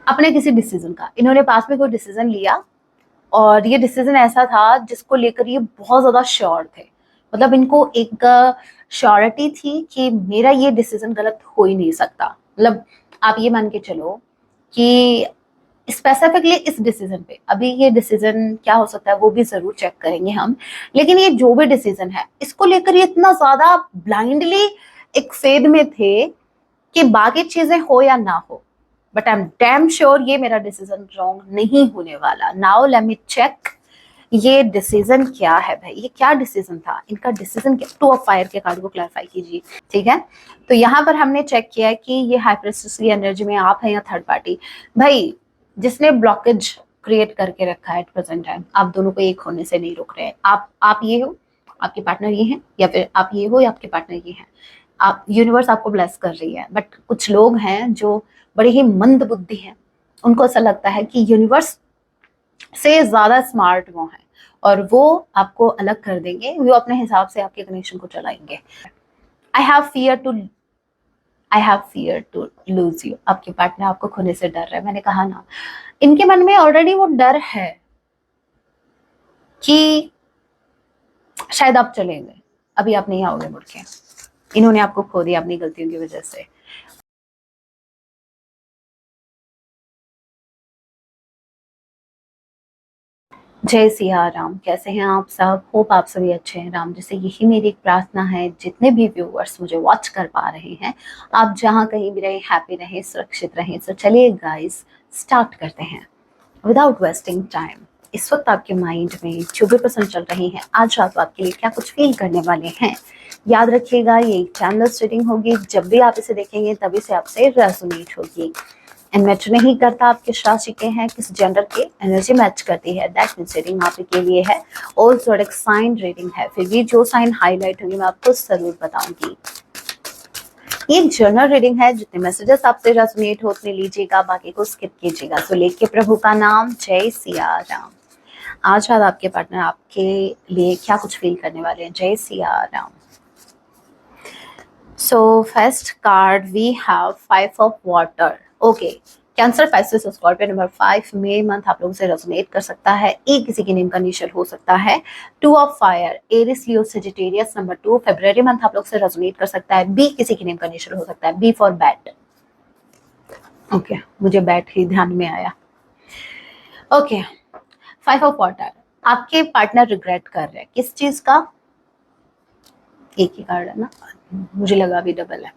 अपने किसी डिसीजन का, इन्होंने पास में कोई डिसीजन लिया और ये डिसीजन ऐसा था जिसको लेकर ये बहुत ज्यादा श्योर थे। मतलब इनको एक श्योरिटी थी कि मेरा ये डिसीजन गलत हो ही नहीं सकता। मतलब आप ये मान के चलो कि स्पेसिफिकली इस डिसीजन पे, अभी ये डिसीजन क्या हो सकता है वो भी जरूर चेक करेंगे हम, लेकिन ये जो भी डिसीजन है इसको लेकर ये इतना ज्यादा ब्लाइंडली एक फेद में थे कि बाकी चीजें हो या ना हो, but I am damn sure ये मेरा डिसीजन रॉन्ग नहीं होने वाला। नाउ लेट मी चेक ये डिसीजन क्या है भाई, ये क्या डिसीजन था, इनका डिसीजन क्या। टू ऑफ फायर के कार्ड को क्लैरिफाई कीजिए। ठीक है, तो यहाँ पर हमने चेक किया है कि ये हाइपरस्टिस की एनर्जी में आप हैं या थर्ड पार्टी। भाई जिसने ब्लॉकेज क्रिएट करके रखा है एट प्रेजेंट टाइम, आप दोनों को एक होने से नहीं रोक रहे हैं। आप ये हो, आपके पार्टनर ये हैं, या फिर आप ये हो या आपके पार्टनर ये हैं। आप यूनिवर्स आपको ब्लेस कर रही है, बट कुछ लोग हैं जो बड़े ही मंद बुद्धि हैं, उनको ऐसा लगता है कि यूनिवर्स से ज्यादा स्मार्ट वो हैं और वो आपको अलग कर देंगे, वो अपने हिसाब से आपके कनेक्शन को चलाएंगे। I have fear to I have fear to lose you. आपके पार्टनर आपको खोने से डर रहा है। मैंने कहा ना, इनके मन में ऑलरेडी वो डर है कि शायद आप चलेंगे, अभी आप नहीं आओगे मुड़ के, इन्होंने आपको खो दिया अपनी गलतियों की वजह से। जय सिया राम, कैसे हैं आप सब? होप आप सभी अच्छे हैं। राम जैसे यही मेरी एक प्रार्थना है, जितने भी व्यूअर्स मुझे वॉच कर पा रहे हैं, आप जहां कहीं भी रहे हैप्पी रहें, सुरक्षित रहें। तो चलिए गाइस स्टार्ट करते हैं विदाउट वेस्टिंग टाइम। इस वक्त आपके माइंड में जो भी प्रश्न चल रही हैं, आज रात को आपके लिए क्या कुछ फील करने वाले हैं, याद रखिएगा ये चैनल रीडिंग होगी, जब भी आप इसे देखेंगे तभी से आपसे रेजोनेट होगी। एंड मैच नहीं करता आप किस राशि के हैं, किस जेंडर के, एनर्जी मैच करती है, दैट मींस रीडिंग आपके लिए है। और जोडिक साइन रीडिंग है, फिर भी जो साइन हाईलाइट होगी मैं आपको जरूर बताऊंगी। ये जनरल रीडिंग है, जितने मैसेजेस आपसे रेजोनेट हो उतने लीजिएगा, बाकी को स्किप कीजिएगा। सो लेके प्रभु का नाम, जय सिया राम। आज रात आपके पार्टनर आपके लिए क्या कुछ फील करने वाले हैं। जय Siya Ram. So first card we have 5 of water. Okay. Cancer, Pisces, Scorpio number 5 May month आप लोगों से रेजोनेट कर सकता है। ए किसी के नेम का इनिशियल हो सकता है। 2 of fire, Aries, Leo, Sagittarius number 2 फरवरी मंथ आप लोग से रेजोनेट कर सकता है। बी किसी के नेम का इनिशियल हो सकता है। B for bat. ओके, मुझे बैट ही ध्यान में आया। ओके, 5 ऑफ वाटर, आपके पार्टनर रिग्रेट कर रहे हैं किस चीज का? एक ही कार्ड है ना, मुझे लगा अभी डबल है।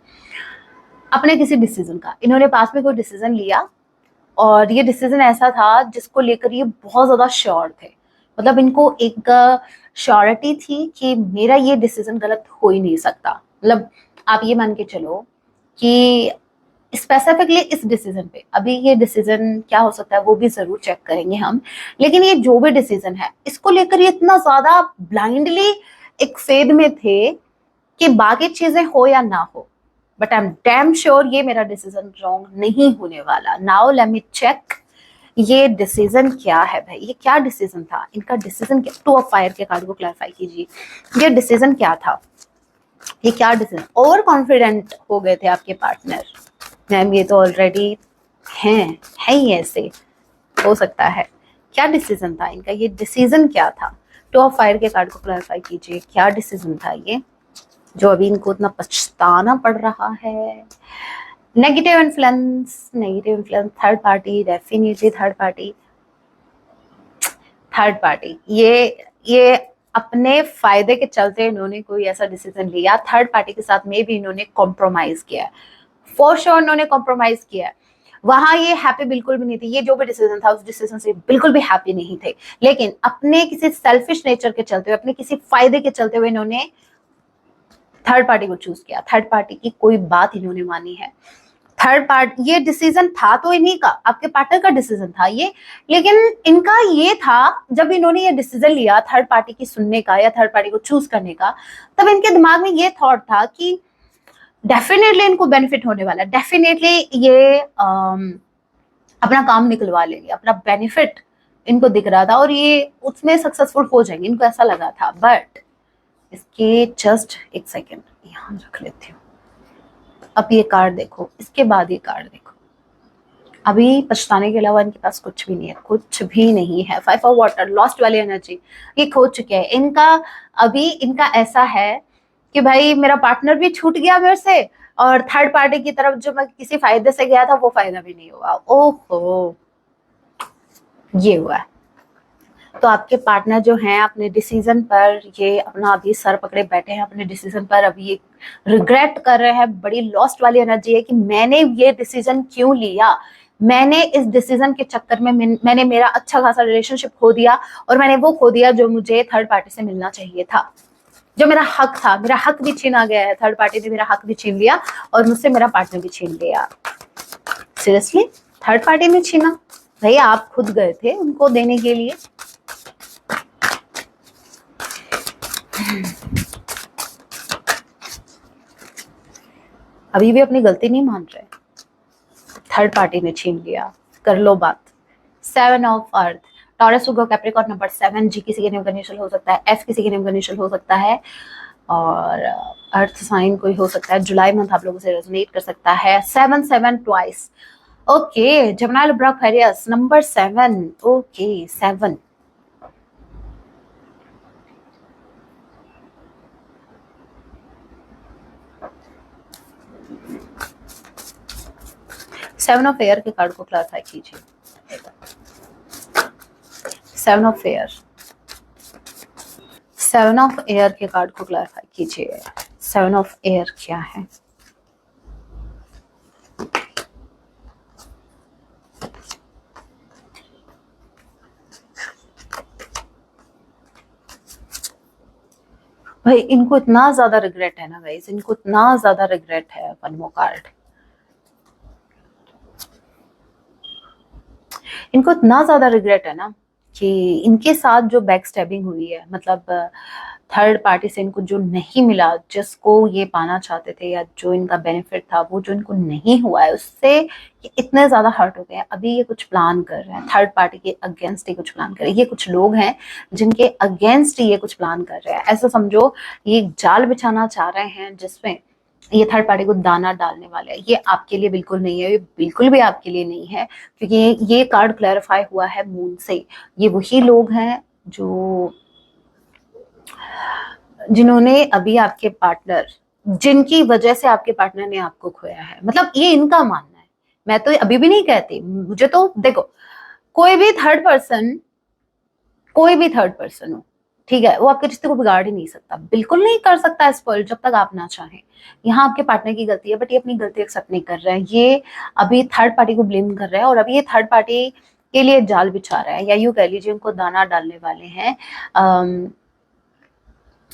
अपने किसी डिसीजन का, इन्होंने पास में कोई डिसीजन लिया और ये डिसीजन ऐसा था जिसको लेकर ये बहुत ज्यादा श्योर थे। मतलब इनको एक श्योरिटी थी कि मेरा ये डिसीजन गलत हो ही नहीं सकता। मतलब आप ये मान के चलो कि स्पेसिफिकली इस डिसीजन पे, अभी ये डिसीजन क्या हो सकता है वो भी जरूर चेक करेंगे हम, लेकिन ये जो भी डिसीजन है इसको लेकर ये इतना ज्यादा ब्लाइंडली एक फेद में थे कि बाकी चीजें हो या ना हो, but I am damn sure ये मेरा डिसीजन रॉन्ग नहीं होने वाला। नाउ लेट मी चेक ये डिसीजन क्या है भाई, ये क्या डिसीजन था, इनका डिसीजन क्या। टू ऑफ फायर के कार्ड को क्लैरिफाई कीजिए, ये डिसीजन क्या था, ये क्या डिसीजन। ओवर कॉन्फिडेंट हो गए थे आपके पार्टनर। मैम ये तो ऑलरेडी हैं, है ही ऐसे, हो सकता है। क्या डिसीजन था इनका, ये डिसीजन क्या था। टू ऑफ फायर के कार्ड को क्लैरिफाई कीजिए, क्या डिसीजन था ये जो अभी इनको इतना पछताना पड़ रहा है। Negative influence, third party, definitely third party. ये अपने फायदे के चलते इन्होंने कोई ऐसा डिसीजन लिया, थर्ड पार्टी के साथ में भी इन्होंने कॉम्प्रोमाइज किया है। फॉर श्योर इन्होंने कॉम्प्रोमाइज किया है। वहां ये हैप्पी बिल्कुल भी नहीं थी, ये जो भी डिसीजन था उस डिसीजन से बिल्कुल भी हैप्पी नहीं थे, लेकिन अपने किसी सेल्फिश नेचर के चलते हुए, अपने किसी फायदे के चलते हुए इन्होंने थर्ड पार्टी को चूज किया। थर्ड पार्टी की कोई बात इन्होंने मानी है। थर्ड पार्टी, ये डिसीजन था तो इन्हीं का, आपके पार्टनर का डिसीजन था ये, लेकिन इनका ये था जब इन्होंने ये डिसीजन लिया थर्ड पार्टी की सुनने का या थर्ड पार्टी को चूज करने का, तब इनके दिमाग में ये थॉट था कि डेफिनेटली इनको बेनिफिट होने वाला है, डेफिनेटली ये अपना काम निकलवा लेंगे, अपना बेनिफिट इनको दिख रहा था और ये उसमें सक्सेसफुल हो जाएंगे, इनको ऐसा लगा था। बट इसके जस्ट एक सेकेंड यहाँ रख लेती हूँ। अब ये कार्ड देखो, इसके बाद ये कार्ड देखो। अभी पछताने के अलावा इनके पास कुछ भी नहीं है, कुछ भी नहीं है। 5 ऑफ वाटर, लॉस्ट वाली एनर्जी, ये खो चुके हैं। इनका अभी इनका ऐसा है कि भाई मेरा पार्टनर भी छूट गया मेरे से, और थर्ड पार्टी की तरफ जो मैं किसी फायदे से गया था वो फायदा भी नहीं हुआ। ओहो, ये हुआ है। तो आपके पार्टनर जो हैं अपने डिसीजन पर ये अपना अभी सर पकड़े बैठे हैं अपने डिसीजन पर, अभी ये रिग्रेट कर रहे हैं। बड़ी लॉस्ट वाली एनर्जी है कि मैंने ये डिसीजन क्यों लिया, मैंने इस डिसीजन के चक्कर में मैंने मेरा अच्छा खासा रिलेशनशिप खो दिया, और मैंने वो खो दिया जो मुझे थर्ड पार्टी से मिलना चाहिए था, जो मेरा हक था। मेरा हक भी छीना गया है, थर्ड पार्टी ने मेरा हक भी छीन लिया और मुझसे मेरा पार्टनर भी छीन लिया। सीरियसली, थर्ड पार्टी ने छीना? भाई आप खुद गए थे उनको देने के लिए। अभी भी अपनी गलती नहीं मान रहे, थर्ड पार्टी ने छीन लिया। कर लो बात। 7 of earth, taurus, Virgo, Capricorn, number 7, जी किसी के नेम का इनिशियल हो सकता है, एफ किसी के नेम का इनिशियल हो सकता है, और अर्थ साइन कोई हो सकता है। जुलाई मंथ आप लोगों से रेजोनेट कर सकता है। 7 twice. Okay, Gemini, Libra, Aquarius, number 7। Okay, 7। Seven of air के कार्ड को क्लैरिफाई कीजिए। 7 ऑफ एयर, 7 ऑफ एयर के कार्ड को क्लैरिफाई कीजिए। 7 ऑफ एयर क्या है? भाई इनको इतना ज्यादा रिग्रेट है ना गाइस, इनको इतना ज्यादा रिग्रेट है। वन मोर कार्ड, इनको इतना ज्यादा रिग्रेट है ना कि इनके साथ जो बैक स्टैबिंग हुई है, मतलब थर्ड पार्टी से इनको जो नहीं मिला, जिसको ये पाना चाहते थे या जो इनका बेनिफिट था, वो जो इनको नहीं हुआ है, उससे ये इतने ज्यादा हर्ट हो गए हैं। अभी ये कुछ प्लान कर रहे हैं, थर्ड पार्टी के अगेंस्ट ही कुछ प्लान कर रहे हैं। ये कुछ लोग हैं जिनके अगेंस्ट ये कुछ प्लान कर रहे हैं। ऐसा समझो ये एक जाल बिछाना चाह रहे हैं जिसमें ये थर्ड पार्टी को दाना डालने वाले हैं। ये आपके लिए बिल्कुल नहीं है, ये बिल्कुल भी आपके लिए नहीं है, क्योंकि ये कार्ड क्लैरिफाई हुआ है मून से। ये वही लोग हैं जो जिन्होंने अभी आपके पार्टनर, जिनकी वजह से आपके पार्टनर ने आपको खोया है, मतलब ये इनका मानना है। मैं तो अभी भी नहीं कहती, मुझे तो देखो, कोई भी थर्ड पर्सन, कोई भी थर्ड पर्सन हो, ठीक है, वो आपके रिश्ते को बिगाड़ ही नहीं सकता, बिल्कुल नहीं कर सकता स्पॉइल, जब तक आप ना चाहें। यहाँ आपके पार्टनर की गलती है, बट ये अपनी गलती एक्सेप्ट नहीं कर रहा है। ये अभी थर्ड पार्टी को ब्लेम कर रहा है, और अभी ये थर्ड पार्टी के लिए जाल बिछा रहा है, या यूं कह लीजिए उनको दाना डालने वाले हैं।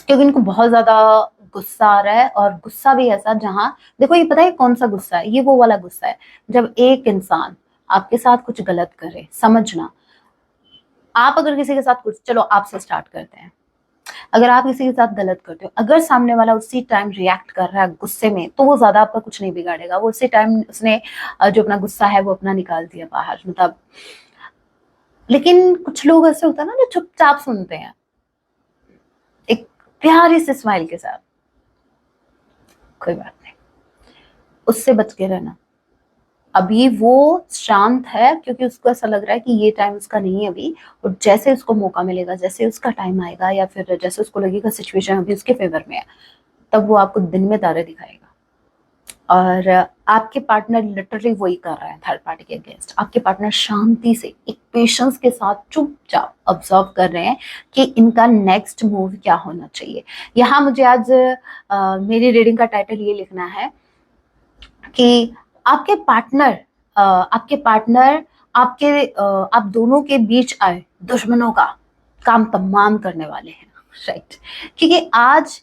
क्योंकि इनको बहुत ज्यादा गुस्सा आ रहा है, और गुस्सा भी ऐसा जहां, देखो ये पता है कौन सा गुस्सा है, ये वो वाला गुस्सा है जब एक इंसान आपके साथ कुछ गलत करे। समझना, आप अगर किसी के साथ कुछ, चलो आपसे स्टार्ट करते हैं, अगर आप किसी के साथ गलत करते हो, अगर सामने वाला उसी टाइम रिएक्ट कर रहा है गुस्से में, तो वो ज्यादा आपका कुछ नहीं बिगाड़ेगा। वो उसी टाइम उसने जो अपना गुस्सा है वो अपना निकाल दिया बाहर, मतलब। लेकिन कुछ लोग ऐसे होता है ना जो चुपचाप सुनते हैं एक प्यारी से स्माइल के साथ, कोई बात नहीं, उससे बच के रहना। अभी वो शांत है क्योंकि उसको ऐसा लग रहा है कि ये टाइम उसका नहीं है अभी, और जैसे उसको मौका मिलेगा, जैसे उसका टाइम आएगा, या फिर जैसे उसको लगेगा सिचुएशन अभी उसके फेवर में है, तब वो आपको दिन में तारे दिखाएगा। और आपके पार्टनर लिटरली वही कर रहा है थर्ड पार्टी के अगेंस्ट। आपके पार्टनर शांति से, एक पेशेंस के साथ चुपचाप ऑब्जर्व कर रहे हैं कि इनका नेक्स्ट मूव क्या होना चाहिए। यहाँ मुझे आज मेरी रीडिंग का टाइटल ये लिखना है कि आपके पार्टनर आप दोनों के बीच आए दुश्मनों का काम तमाम करने वाले हैं, राइट। क्योंकि आज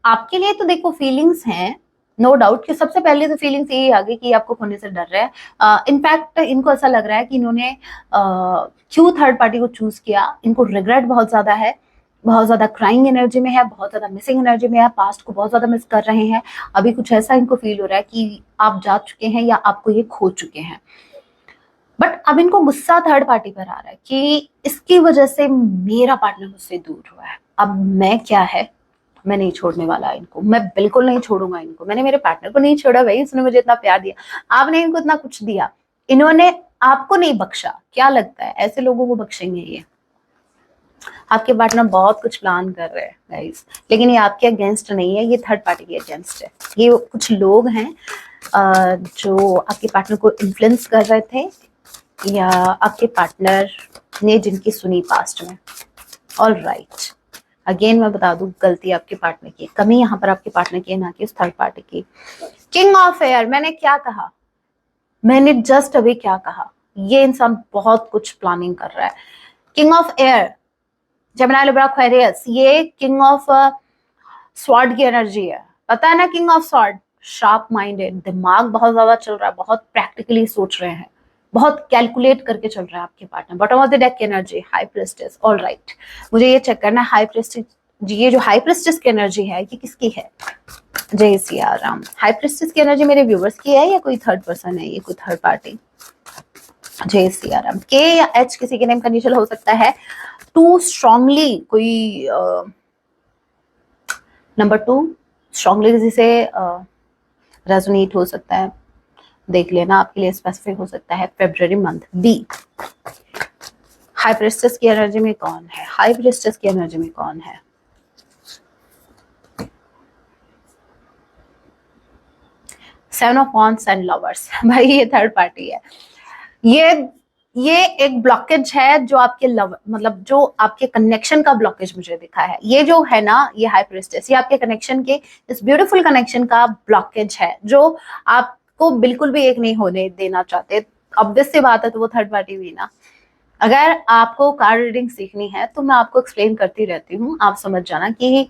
आपके लिए तो देखो फीलिंग्स हैं, नो डाउट कि सबसे पहले तो फीलिंग्स यही आ गई कि आपको खोने से डर रहा है। इनफैक्ट इनको ऐसा लग रहा है कि इन्होंने क्यों थर्ड पार्टी को चूज किया, इनको रिग्रेट बहुत ज्यादा है, बहुत ज्यादा क्राइंग एनर्जी में है, बहुत ज्यादा मिसिंग एनर्जी में है, पास्ट को बहुत ज्यादा मिस कर रहे हैं। अभी कुछ ऐसा इनको फील हो रहा है कि आप जा चुके हैं या आपको ये खो चुके हैं। बट अब इनको गुस्सा थर्ड पार्टी पर आ रहा है कि इसकी वजह से मेरा पार्टनर मुझसे दूर हुआ है, अब मैं क्या है, मैं नहीं छोड़ने वाला इनको, मैं बिल्कुल नहीं छोड़ूंगा इनको। मैंने मेरे पार्टनर को नहीं छोड़ा भाई, उसने मुझे इतना प्यार दिया, आपने इनको इतना कुछ दिया, इन्होंने आपको नहीं बख्शा, क्या लगता है ऐसे लोगों को बख्शेंगे ये? आपके पार्टनर बहुत कुछ प्लान कर रहे हैं गाइस, लेकिन ये आपके अगेंस्ट नहीं है, ये थर्ड पार्टी के अगेंस्ट है। ये कुछ लोग हैं जो आपके पार्टनर को इन्फ्लुएंस कर रहे थे, या आपके पार्टनर ने जिनकी सुनी पास्ट में। ऑल राइट, अगेन मैं बता दूं, गलती आपके पार्टनर की, कमी यहाँ पर आपके पार्टनर की है, ना कि उस थर्ड पार्टी की। किंग ऑफ एयर, मैंने क्या कहा, मैंने जस्ट अभी क्या कहा, ये इंसान बहुत कुछ प्लानिंग कर रहा है। King of air, Gemini, Libra, Aquarius, ये किंग ऑफ स्वॉर्ड की एनर्जी है, पता है ना? King of sword, sharp minded, दिमाग बहुत ज्यादा चल रहा है, बहुत प्रैक्टिकली सोच रहे हैं, बहुत कैलकुलेट करके चल रहा है आपके partner. Bottom of the deck की energy, high priestess. All right, मुझे ये चेक करना है हाई प्रिस्टेस, ये जो हाई प्रिस्टेस की एनर्जी है ये किसकी है? जय सिया राम। हाई प्रिस्टेस की एनर्जी मेरे व्यूवर्स की है या कोई थर्ड पर्सन है? ये कोई थर्ड पार्टी? जय सिया राम। के या एच किसी के नेम का इनिशियल हो सकता है। टू स्ट्रांगली, कोई नंबर 2 स्ट्रांगली किसी से रेजोनेट हो सकता है, देख लेना, आपके लिए स्पेसिफिक हो सकता है। February month. B, high priestess की एनर्जी में कौन है? हाई प्रिस्टेस की एनर्जी में कौन है? Seven of wands and lovers. भाई ये थर्ड पार्टी है। ये एक ब्लॉकेज है जो आपके लव, मतलब जो आपके कनेक्शन का ब्लॉकेज मुझे दिखा है। ये जो है ना, ये हाई प्रिस्टेस, ये आपके कनेक्शन के, इस ब्यूटीफुल कनेक्शन का ब्लॉकेज है जो आपको बिल्कुल भी एक नहीं होने देना चाहते। ऑब्वियस सी बात है, तो वो थर्ड पार्टी हुई ना। अगर आपको कार्ड रीडिंग सीखनी है तो मैं आपको एक्सप्लेन करती रहती हूँ, आप समझ जाना कि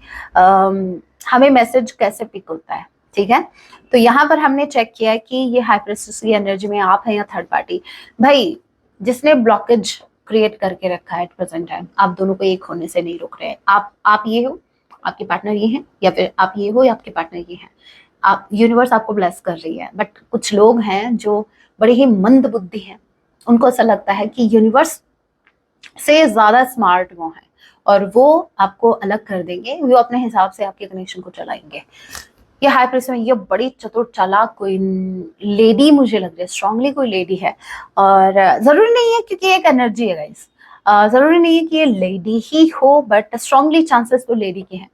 हमें मैसेज कैसे पिक होता है, ठीक है? तो यहाँ पर हमने चेक किया है कि ये हाई प्रिस्टेस की एनर्जी में आप हैं या थर्ड पार्टी। भाई जिसने ब्लॉकेज क्रिएट करके रखा है एट प्रेजेंट टाइम, आप दोनों को एक होने से नहीं रोक रहे हैं। आप ये हो, आपके पार्टनर ये हैं, या फिर आप ये हो या आपके पार्टनर ये हैं। आप, यूनिवर्स आपको ब्लेस कर रही है, बट कुछ लोग हैं जो बड़े ही मंद बुद्धि हैं, उनको ऐसा लगता है कि यूनिवर्स से ज्यादा स्मार्ट वो हैं और वो आपको अलग कर देंगे, वो अपने हिसाब से आपके कनेक्शन को चलाएंगे। ये हाई प्रिस्टेस में ये बड़ी चतुर चालाक कोई लेडी मुझे लग रही है, स्ट्रांगली कोई लेडी है। और जरूरी नहीं है, क्योंकि एक एनर्जी है गाइस, जरूरी नहीं है कि ये लेडी ही हो, बट स्ट्रांगली चांसेस तो लेडी के हैं।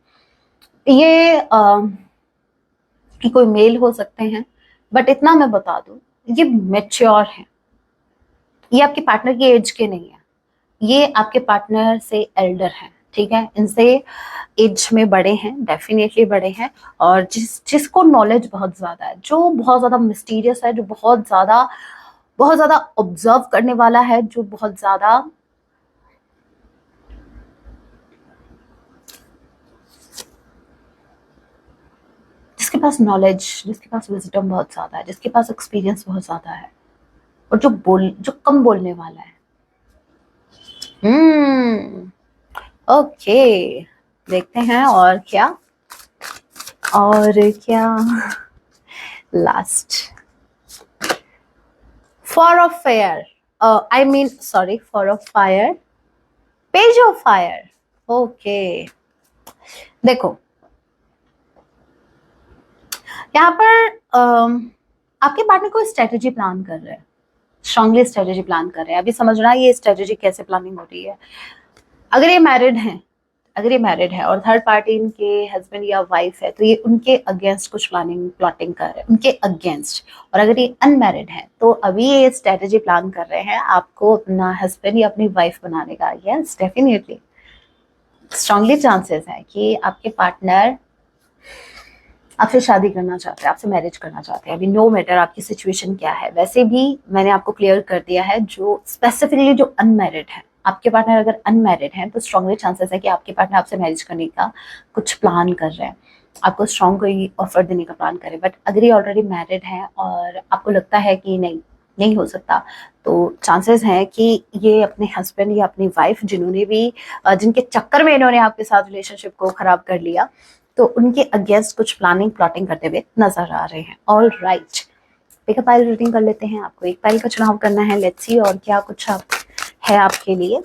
ये कोई मेल हो सकते हैं, बट इतना मैं बता दूं, ये मेच्योर है। ये आपके पार्टनर की एज के नहीं है, ये आपके पार्टनर से एल्डर हैं, ठीक है? इनसे एज में बड़े हैं, डेफिनेटली बड़े हैं, और जिसको नॉलेज बहुत ज्यादा है, जो बहुत ज्यादा मिस्टीरियस है, जो बहुत ज्यादा ऑब्जर्व करने वाला है, जो बहुत ज्यादा जिसके पास नॉलेज, जिसके पास विजडम बहुत ज्यादा है, जिसके पास एक्सपीरियंस बहुत ज्यादा है, और जो कम बोलने वाला है। ओके, देखते हैं और क्या last. For of fire, I mean sorry, for of fire, page of fire. Okay, देखो यहाँ पर आपके पार्टनर कोई स्ट्रेटेजी प्लान कर रहे हैं, स्ट्रांगली स्ट्रेटेजी प्लान कर रहे हैं। अभी समझना ये स्ट्रेटेजी कैसे प्लानिंग हो रही है। अगर ये मैरिड है और थर्ड पार्टी इनके हस्बैंड या वाइफ है, तो ये उनके अगेंस्ट कुछ प्लॉटिंग कर रहे हैं, उनके अगेंस्ट। और अगर ये अनमैरिड है तो अभी ये स्ट्रेटेजी प्लान कर रहे हैं आपको अपना हस्बैंड या अपनी वाइफ बनाने का। यस, डेफिनेटली स्ट्रांगली चांसेस है कि आपके पार्टनर आपसे शादी करना चाहते हैं, आपसे मैरिज करना चाहते हैं। अभी नो मैटर आपकी सिचुएशन क्या है, वैसे भी मैंने आपको क्लियर कर दिया है। जो स्पेसिफिकली जो अनमैरिड है, आपके पार्टनर अगर अनमैरिड हैं, तो स्ट्रांगली चांसेस है कि आपके पार्टनर आपसे मैरिज करने का कुछ प्लान कर रहे हैं, आपको स्ट्रांग कोई ऑफर देने का प्लान करे। बट अगर ये ऑलरेडी मैरिड है और आपको लगता है कि नहीं हो सकता, तो चांसेस हैं कि ये अपने हस्बैंड या अपनी वाइफ, जिनके चक्कर में इन्होंने आपके साथ रिलेशनशिप को खराब कर लिया, तो उनके अगेंस्ट कुछ प्लॉटिंग करते हुए नजर आ रहे हैं। All right, pickup pile reading कर लेते हैं। आपको एक पाइल का चुनाव करना है, लेट्स सी और क्या कुछ है आपके लिए।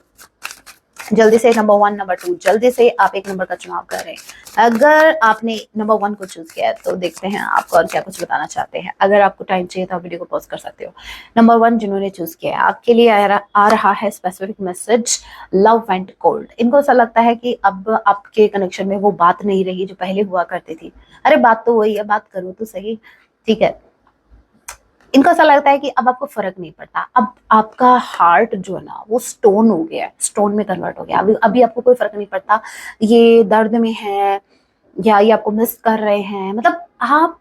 जल्दी से नंबर 1 नंबर 2 जल्दी से आप एक नंबर का चुनाव कर रहे हैं। अगर आपने नंबर 1 को चूज किया है तो देखते हैं आपको और क्या कुछ बताना चाहते हैं। अगर आपको टाइम चाहिए तो आप वीडियो को पॉज कर सकते हो। नंबर 1 जिन्होंने चूज किया है, आपके लिए आ रहा है specific message, love went cold. इनको ऐसा लगता है कि अब आपके कनेक्शन में वो बात नहीं रही जो पहले हुआ करती थी। अरे बात तो वही है, बात करो तो सही, ठीक है। इनको ऐसा लगता है कि अब आपको फर्क नहीं पड़ता, अब आपका हार्ट जो है ना वो स्टोन हो गया है, स्टोन में कन्वर्ट हो गया। अभी आपको कोई फर्क नहीं पड़ता ये दर्द में है या ये आपको मिस कर रहे हैं, मतलब आप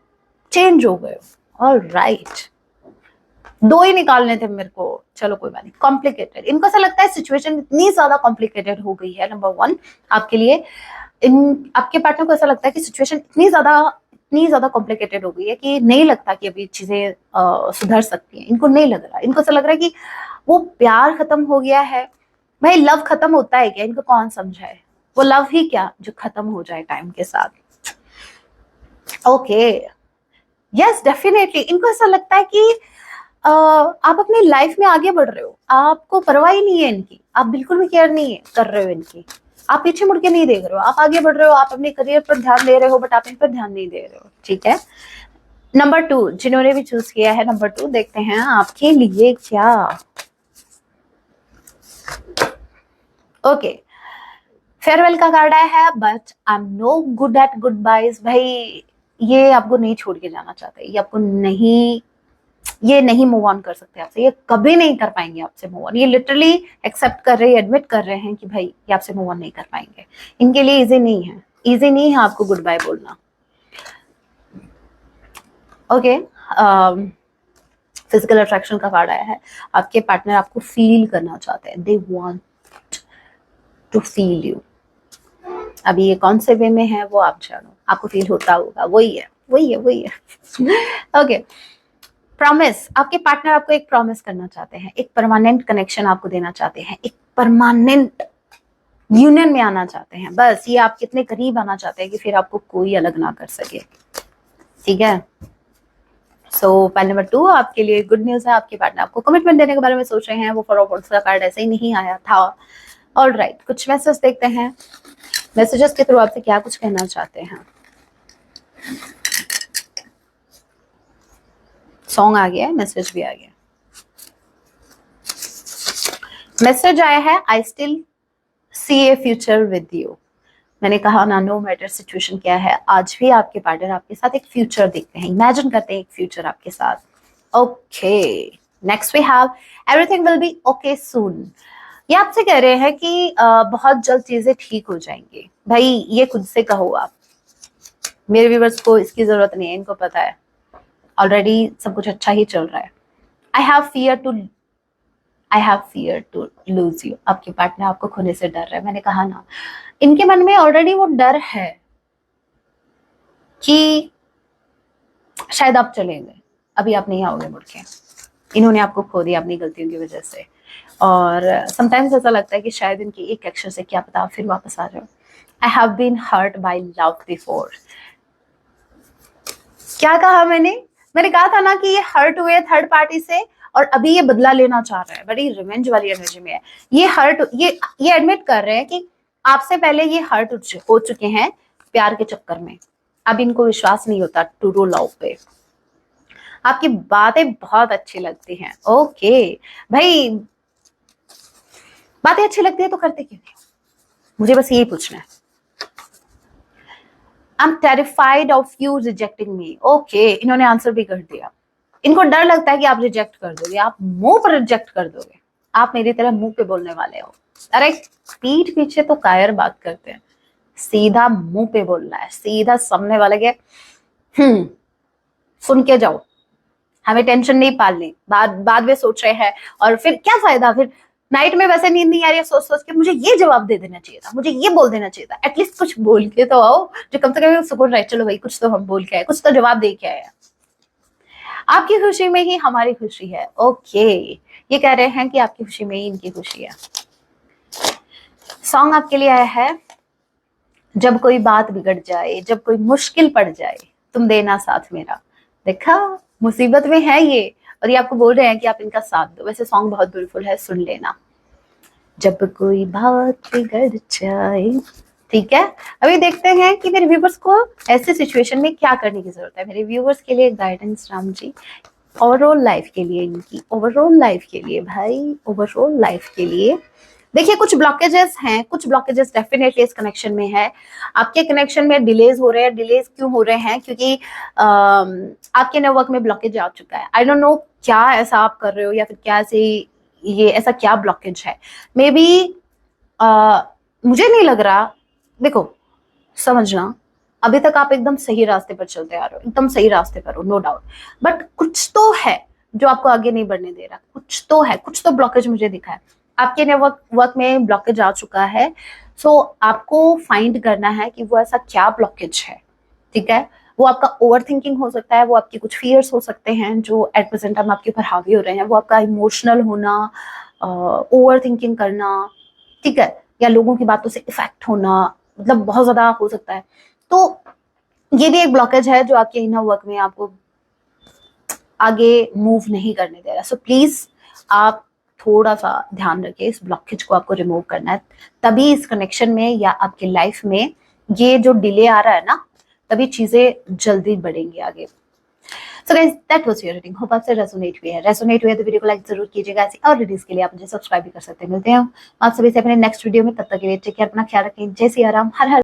चेंज हो गए हो। ऑलराइट, 2 ही निकालने थे मेरे को, चलो कोई बात नहीं। कॉम्प्लिकेटेड, इनको ऐसा लगता है सिचुएशन इतनी ज्यादा कॉम्प्लिकेटेड हो गई है नंबर 1 आपके लिए। इन आपके पार्टनर को ऐसा लगता है कि सिचुएशन इतनी ज्यादा कॉम्प्लिकेटेड हो गई है कि नहीं लगता कि अभी चीजें सुधर सकती हैं। इनको नहीं लग रहा, इनको ऐसा लग रहा है कि वो प्यार खत्म हो गया है। भाई लव खत्म होता है क्या? इनको कौन समझाए? वो लव ही क्या जो खत्म हो जाए टाइम के साथ। ओके, यस डेफिनेटली, इनको ऐसा लगता है कि आप अपनी लाइफ में आगे बढ़ रहे हो, आपको परवाह ही नहीं है इनकी, आप बिल्कुल भी केयर नहीं कर रहे हो इनकी, आप पीछे मुड़ के नहीं देख रहे हो, आप आगे बढ़ रहे हो, आप अपने करियर पर ध्यान दे रहे हो, बट आप इन पर ध्यान नहीं दे रहे हो, ठीक है। नंबर 2 जिन्होंने भी चूज किया है नंबर 2, देखते हैं आपके लिए क्या। ओके, फेयरवेल का कार्ड आया है, but I am no good at goodbyes. भाई ये आपको नहीं छोड़ के जाना चाहते, ये नहीं मूव ऑन कर सकते आपसे, ये कभी नहीं कर पाएंगे आपसे मूव ऑन। ये लिटरली एक्सेप्ट कर रहे हैं, एडमिट कर रहे हैं कि भाई ये आपसे मूव ऑन नहीं कर पाएंगे। इनके लिए इजी नहीं है आपको गुड बाय बोलना। ओके, फिजिकल अट्रैक्शन का कार्ड आया है, आपके पार्टनर आपको फील करना चाहते हैं, they want to feel you. अभी ये कौन से वे में है वो आप जानो, आपको फील होता होगा, वही है। ओके, प्रॉमिस, आपके पार्टनर आपको एक प्रॉमिस करना चाहते हैं, एक परमानेंट कनेक्शन आपको देना चाहते हैं, एक परमानेंट यूनियन में आना चाहते हैं। बस ये आप कितने करीब आना चाहते हैं कि फिर आपको कोई अलग ना कर सके, ठीक है। सो पॉइंट नंबर 2 आपके लिए गुड न्यूज है, आपके पार्टनर आपको कमिटमेंट देने के बारे में सोच रहे हैं। वो फॉरवर्ड का कार्ड ऐसे ही नहीं आया था। ऑलराइट, कुछ मैसेज देखते हैं, मैसेजेस के थ्रू आपसे क्या कुछ कहना चाहते हैं। सॉन्ग आ गया है, मैसेज भी आ गया। मैसेज आया है, I still see a future with you. मैंने कहा ना, नो मैटर सिचुएशन क्या है, आज भी आपके पार्टनर आपके साथ एक फ्यूचर देखते हैं, इमेजिन करते हैं एक फ्यूचर आपके साथ। Okay, next we have everything will be okay soon. ये आपसे कह रहे हैं कि बहुत जल्द चीजें ठीक हो जाएंगी। भाई ये खुद से कहो आप, मेरे व्यूअर्स को इसकी जरूरत नहीं है, इनको पता है ऑलरेडी सब कुछ अच्छा ही चल रहा है। I have fear to lose you. आपके पार्टनर आपको खोने से डर रहा है। मैंने कहा ना, इनके मन में ऑलरेडी वो डर है कि शायद आप चले गए, अभी आप नहीं आओगे मुड़ के, इन्होंने आपको खो दिया अपनी गलतियों की वजह से। और समटाइम्स ऐसा लगता है कि शायद इनकी एक एक्शन से क्या पता आप फिर वापस आ जाओ। I have been hurt by love before. क्या कहा मैंने कहा था ना कि ये हर्ट हुए थर्ड पार्टी से और अभी ये बदला लेना चाह रहा है, बड़ी रिवेंज वाली एनर्जी में है। ये एडमिट कर रहे हैं कि आपसे पहले ये हर्ट हो चुके हैं प्यार के चक्कर में। अब इनको विश्वास नहीं होता ट्रू लव पे। आपकी बातें बहुत अच्छी लगती हैं। ओके भाई, बातें अच्छी लगती है तो करते क्यों नहीं? मुझे बस यही पूछना है। I am terrified of you rejecting me. Okay, इन्होंने आंसर भी कर दिया। इनको डर लगता है कि आप रिजेक्ट कर दोगे, आप मुंह पर रिजेक्ट कर दोगे, आप मेरी तरह मुंह पे बोलने वाले हो। अरे पीठ पीछे तो कायर बात करते हैं, सीधा मुंह पे बोलना है, सीधा सामने वाले के सुन के जाओ, हमें टेंशन नहीं पालनी, बाद में सोच रहे हैं और फिर क्या फायदा, फिर नाइट में वैसे नींद नहीं आ रही है, सोच सोच के मुझे ये जवाब दे देना चाहिए था, मुझे ये बोल देना चाहिए था। एटलीस्ट कुछ बोल के तो आओ जो कम से कम सुकून रहे, चलो भाई कुछ तो हम बोल के आए, कुछ तो जवाब दे के आए। आपकी खुशी में ही हमारी खुशी है। ओके, ये कह रहे हैं कि आपकी खुशी में ही इनकी खुशी है। सॉन्ग आपके लिए आया है, जब कोई बात बिगड़ जाए, जब कोई मुश्किल पड़ जाए, तुम देना साथ मेरा। देखा, मुसीबत में है ये और ये आपको बोल रहे हैं कि आप इनका साथ दो। वैसे सॉन्ग बहुत ब्यूटीफुल है, सुन लेना। जब कोई बात बिगड़ जाए। ठीक है, अभी देखते हैं कि मेरे व्यूवर्स को ऐसे सिचुएशन में क्या करने की जरूरत है। मेरे व्यूवर्स के लिए guidance Ram ji, overall life के लिए, इनकी ओवरऑल लाइफ के लिए भाई, ओवरऑल लाइफ के लिए। देखिए कुछ ब्लॉकेजेस हैं, कुछ ब्लॉकेजेस डेफिनेटली इस कनेक्शन में है। आपके कनेक्शन में डिलेज हो रहे हैं। डिलेज क्यों हो रहे हैं? क्योंकि आपके नेटवर्क में ब्लॉकेज आ चुका है। आई डोंट नो क्या ऐसा आप कर रहे हो, या फिर क्या ऐसे ये ऐसा क्या ब्लॉकेज है। मे बी मुझे नहीं लग रहा। देखो समझना, अभी तक आप एकदम सही रास्ते पर चलते आ रहे हो, एकदम सही रास्ते पर हो, नो डाउट। बट कुछ तो है जो आपको आगे नहीं बढ़ने दे रहा। कुछ तो है, कुछ तो ब्लॉकेज मुझे दिखा है। आपके नेटवर्क वर्क में ब्लॉकेज आ चुका है। सो आपको फाइंड करना है कि वो ऐसा क्या ब्लॉकेज है। ठीक है, वो आपका ओवर थिंकिंग हो सकता है, वो आपके कुछ फियर्स हो सकते हैं जो एट प्रेजेंट टाइम आपके ऊपर हावी हो रहे हैं, वो आपका इमोशनल होना, ओवर थिंकिंग करना, ठीक है, या लोगों की बातों से इफेक्ट होना, मतलब बहुत ज्यादा हो सकता है। तो ये भी एक ब्लॉकेज है जो आपके इनर वर्क में आपको आगे मूव नहीं करने दे रहा। सो प्लीज आप थोड़ा सा ध्यान रखिए, इस ब्लॉकेज को आपको रिमूव करना है। तभी इस कनेक्शन में या आपकी लाइफ में ये जो डिले आ रहा है ना, तभी चीजें जल्दी बढ़ेंगी आगे। So guys that was your reading, hope आपसे रेजोनेट हुई है। रेजोनेट हुई है तो वीडियो को लाइक जरूर कीजिएगा। ऐसी और वीडियोस के लिए आप मुझे सब्सक्राइब भी कर सकते हैं। मिलते हैं आप सभी से अपने नेक्स्ट वीडियो में, तब तक के लिए टेक केयर, अपना ख्याल रखें। जय सिया राम, हर हर